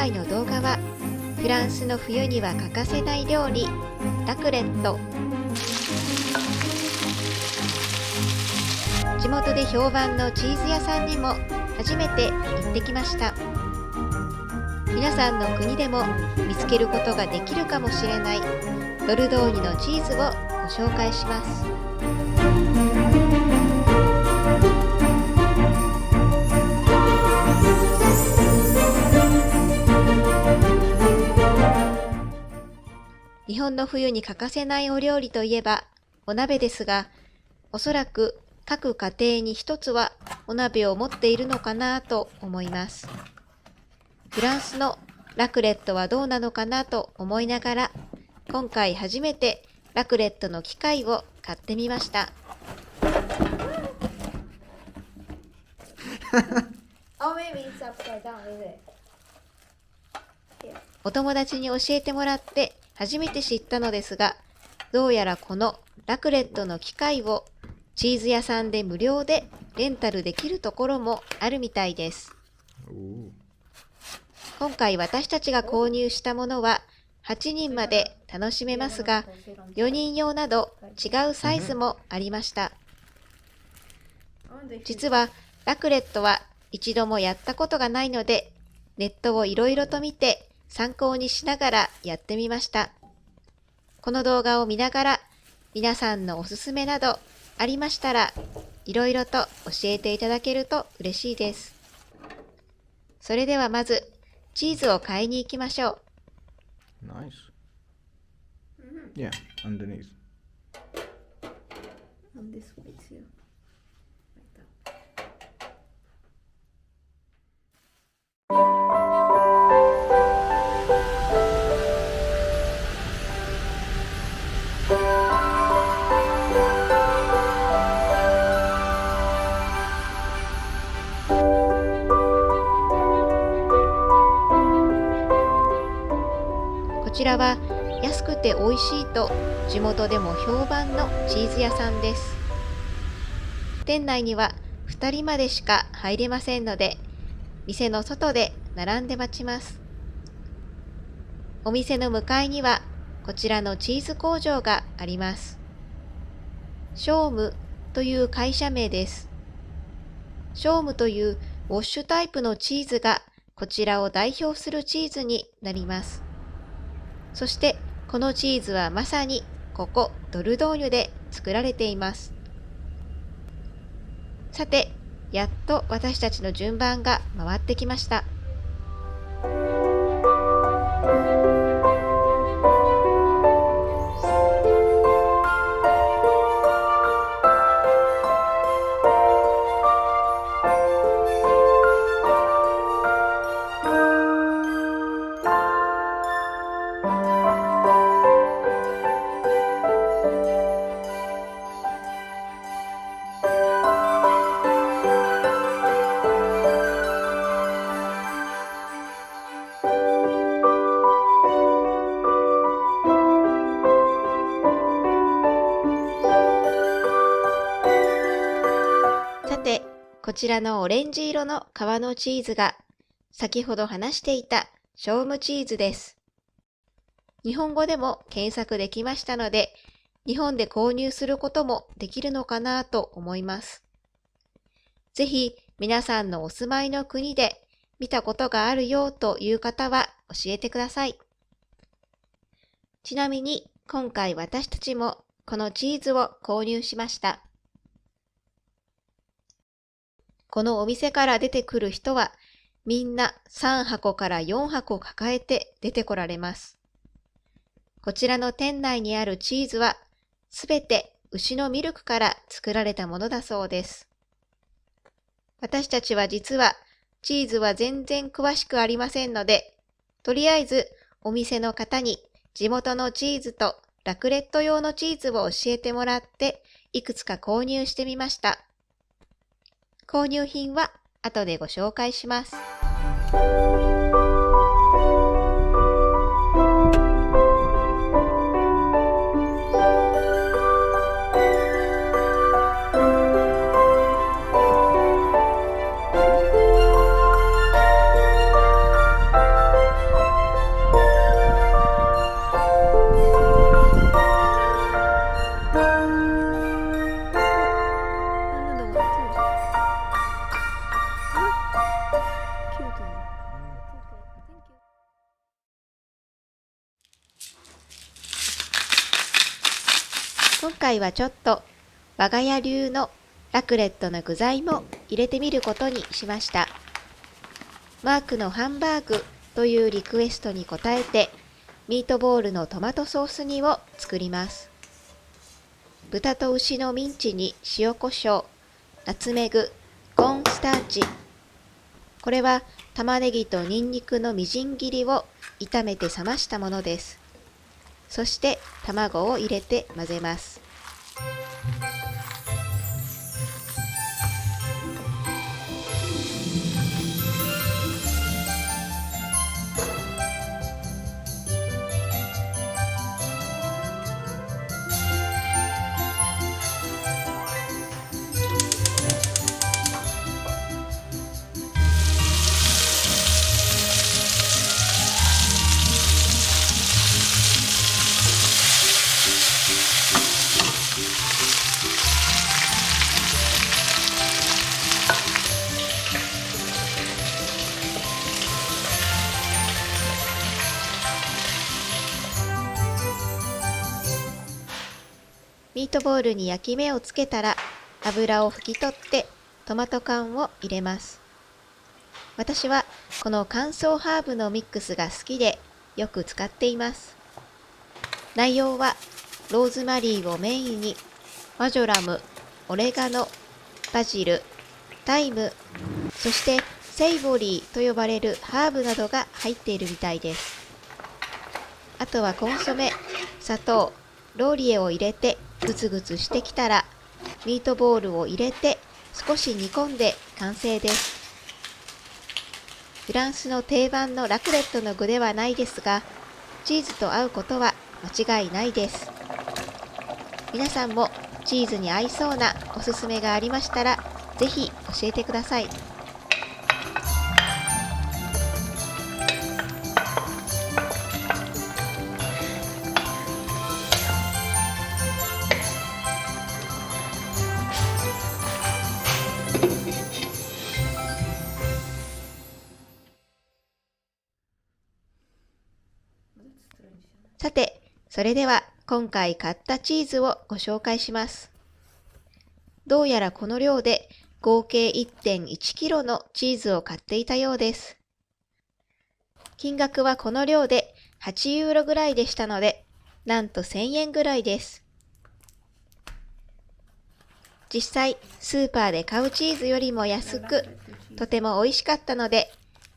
回の動画はフランスの冬には欠かせない料理ラクレット。地元で評判のチーズ屋さんにも初めて行ってきました。皆さんの国でも見つけることができるかもしれないドルドーニのチーズをご紹介します。日本の冬に欠かせないお料理といえばお鍋ですが、おそらく各家庭に一つはお鍋を持っているのかなと思います。フランスのラクレットはどうなのかなと思いながら、今回初めてラクレットの機械を買ってみました。お友達に教えてもらって初めて知ったのですが、どうやらこのラクレットの機械をチーズ屋さんで無料でレンタルできるところもあるみたいです。今回私たちが購入したものは8人まで楽しめますが、4人用など違うサイズもありました。実はラクレットは一度もやったことがないので、ネットをいろいろと見て参考にしながらやってみました。この動画を見ながら皆さんのおすすめなどありましたらいろいろと教えていただけると嬉しいです。それではまずチーズを買いに行きましょう。Nice. Yeah, underneath. And this way too. Like that. こちらは安くて美味しいと地元でも評判のチーズ屋さんです。店内には2人までしか入れませんので、店の外で並んで待ちます。お店の向かいにはこちらのチーズ工場があります。ショームという会社名です。ショームというウォッシュタイプのチーズがこちらを代表するチーズになります。そしてこのチーズはまさにここドルドーニュで作られています。さて、やっと私たちの順番が回ってきました。こちらのオレンジ色の皮のチーズが先ほど話していたショームチーズです。日本語でも検索できましたので、日本で購入することもできるのかなと思います。ぜひ皆さんのお住まいの国で見たことがあるよという方は教えてください。ちなみに今回私たちもこのチーズを購入しました。このお店から出てくる人はみんな3箱から4箱抱えて出てこられます。こちらの店内にあるチーズはすべて牛のミルクから作られたものだそうです。私たちは実はチーズは全然詳しくありませんので、とりあえずお店の方に地元のチーズとラクレット用のチーズを教えてもらっていくつか購入してみました。購入品は後でご紹介します。回はちょっと我が家流のラクレットの具材も入れてみることにしました。マークのハンバーグというリクエストに応えて、ミートボールのトマトソース煮を作ります。豚と牛のミンチに塩コショウ、ナツメグ、コーンスターチ。これは玉ねぎとニンニクのみじん切りを炒めて冷ましたものです。そして卵を入れて混ぜます。ミートボールに焼き目をつけたら油を拭き取ってトマト缶を入れます。私はこの乾燥ハーブのミックスが好きでよく使っています。内容はローズマリーをメインにマジョラム、オレガノ、バジル、タイム、そしてセイボリーと呼ばれるハーブなどが入っているみたいです。あとはコンソメ、砂糖、ローリエを入れてグツグツしてきたらミートボールを入れて少し煮込んで完成です。フランスの定番のラクレットの具ではないですが、チーズと合うことは間違いないです。皆さんもチーズに合いそうなおすすめがありましたらぜひ教えてください。さて、それでは今回買ったチーズをご紹介します。どうやらこの量で合計 1.1 キロのチーズを買っていたようです。金額はこの量で8ユーロぐらいでしたので、なんと1000円ぐらいです。実際、スーパーで買うチーズよりも安く、とても美味しかったので、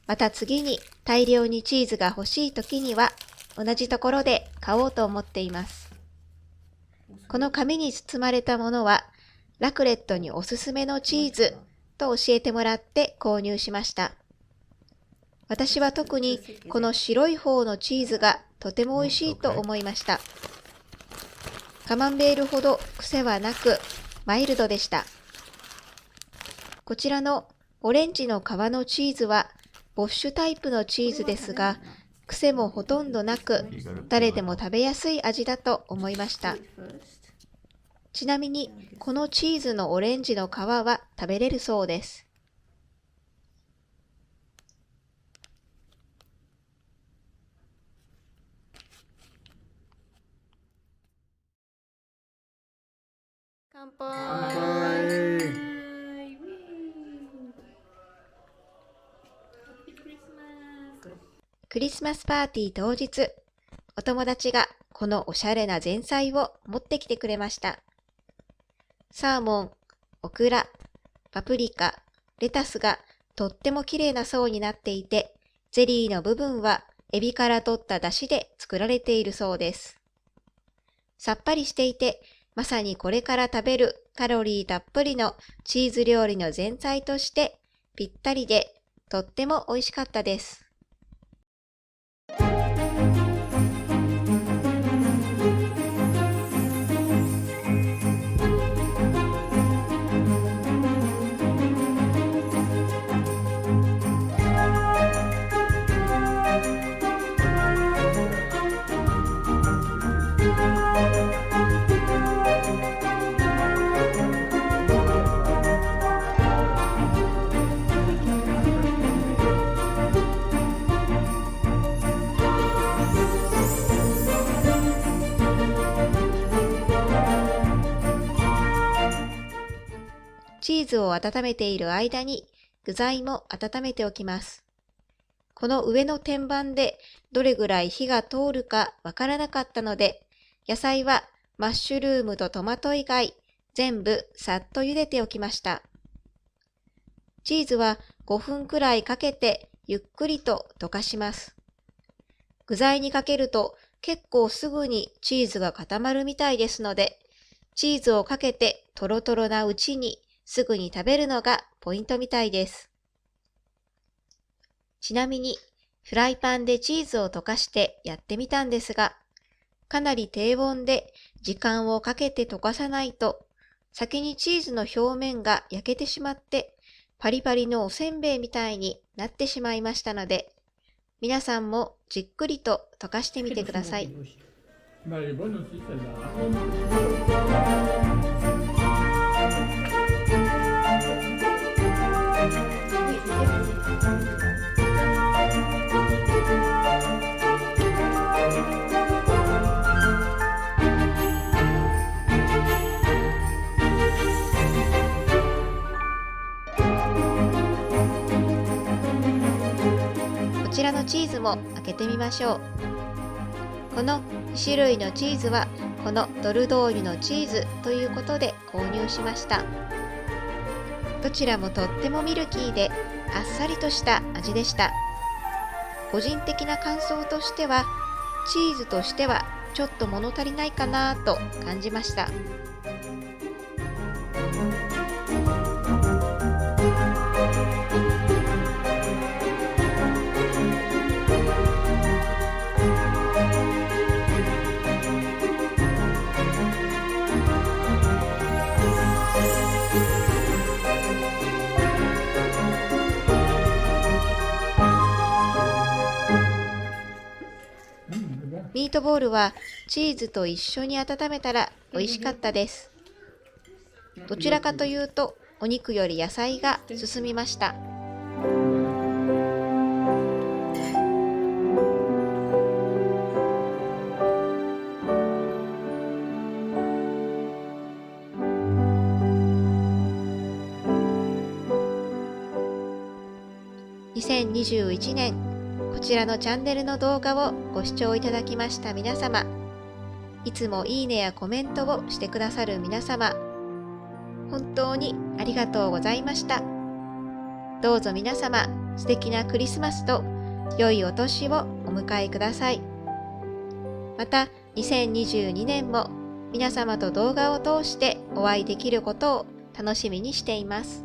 また次に大量にチーズが欲しい時には、同じところで買おうと思っています。この紙に包まれたものは、ラクレットにおすすめのチーズと教えてもらって購入しました。私は特にこの白い方のチーズがとても美味しいと思いました。カマンベールほど癖はなく、マイルドでした。こちらのオレンジの皮のチーズは、ボッシュタイプのチーズですが、癖もほとんどなく、誰でも食べやすい味だと思いました。ちなみに、このチーズのオレンジの皮は食べれるそうです。乾杯。クリスマスパーティー当日、お友達がこのおしゃれな前菜を持ってきてくれました。サーモン、オクラ、パプリカ、レタスがとっても綺麗な層になっていて、ゼリーの部分はエビから取った出汁で作られているそうです。さっぱりしていて、まさにこれから食べるカロリーたっぷりのチーズ料理の前菜としてぴったりでとっても美味しかったです。ーズを温めている間に具材も温めておきます。この上の天板でどれぐらい火が通るかわからなかったので、野菜はマッシュルームとトマト以外全部さっと茹でておきました。チーズは5分くらいかけてゆっくりと溶かします。具材にかけると結構すぐにチーズが固まるみたいですので、チーズをかけてトロトロなうちにすぐに食べるのがポイントみたいです。ちなみにフライパンでチーズを溶かしてやってみたんですが、かなり低温で時間をかけて溶かさないと、先にチーズの表面が焼けてしまって、パリパリのおせんべいみたいになってしまいましたので、皆さんもじっくりと溶かしてみてください。こちらのチーズも開けてみましょう。この2種類のチーズはこのドルドーリュのチーズということで購入しました。どちらもとってもミルキーであっさりとした味でした。個人的な感想としては、チーズとしてはちょっと物足りないかなと感じました。ミートボールはチーズと一緒に温めたら美味しかったです。どちらかというとお肉より野菜が進みました。2021年、こちらのチャンネルの動画をご視聴いただきました皆様、いつもいいねやコメントをしてくださる皆様、本当にありがとうございました。どうぞ皆様、素敵なクリスマスと良いお年をお迎えください。また、2022年も皆様と動画を通してお会いできることを楽しみにしています。